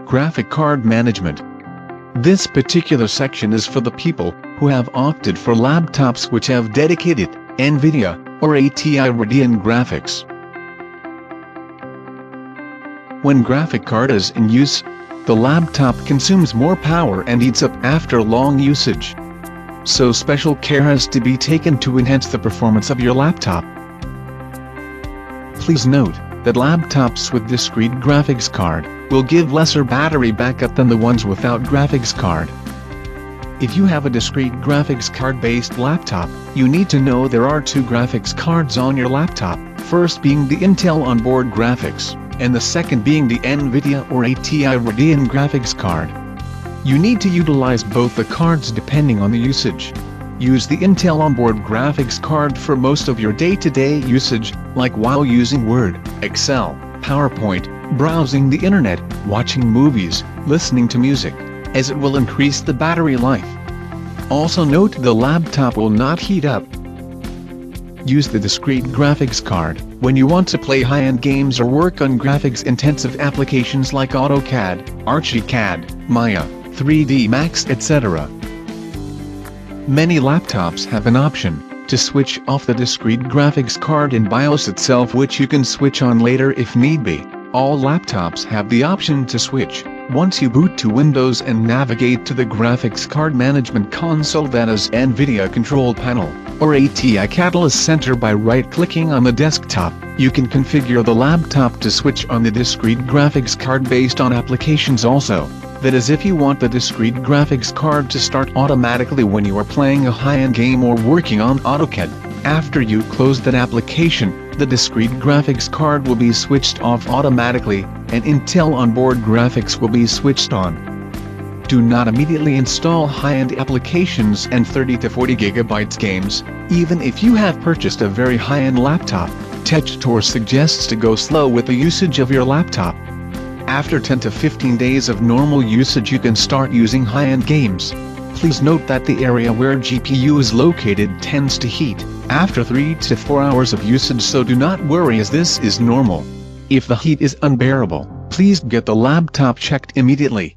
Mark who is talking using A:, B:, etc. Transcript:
A: Graphic card management. This particular section is for the people who have opted for laptops which have dedicated NVIDIA or ATI Radeon graphics. When graphic card is in use, the laptop consumes more power and heats up after long usage. So special care has to be taken to enhance the performance of your laptop. Please note that laptops with discrete graphics card will give lesser battery backup than the ones without graphics card. If you have a discrete graphics card based laptop, you need to know there are two graphics cards on your laptop, first being the Intel onboard graphics, and the second being the NVIDIA or ATI Radeon graphics card. You need to utilize both the cards depending on the usage. Use the Intel onboard graphics card for most of your day-to-day usage, like while using Word, Excel, PowerPoint, browsing the internet, watching movies, listening to music, as it will increase the battery life. Also note the laptop will not heat up. Use the discrete graphics card when you want to play high-end games or work on graphics-intensive applications like AutoCAD, Archicad, Maya, 3D Max, etc. Many laptops have an option to switch off the discrete graphics card in BIOS itself, which you can switch on later if need be. All laptops have the option to switch once you boot to Windows and navigate to the graphics card management console, that is NVIDIA Control Panel or ATI Catalyst Center. By right-clicking on the desktop, you can configure the laptop to switch on the discrete graphics card based on applications also. That is, if you want the discrete graphics card to start automatically when you are playing a high-end game or working on AutoCAD. After you close that application, the discrete graphics card will be switched off automatically, and Intel onboard graphics will be switched on. Do not immediately install high-end applications and 30 to 40 GB games, even if you have purchased a very high-end laptop. TechTutor suggests to go slow with the usage of your laptop. After 10 to 15 days of normal usage you can start using high-end games. Please note that the area where GPU is located tends to heat after 3 to 4 hours of usage, so do not worry, as this is normal. If the heat is unbearable, please get the laptop checked immediately.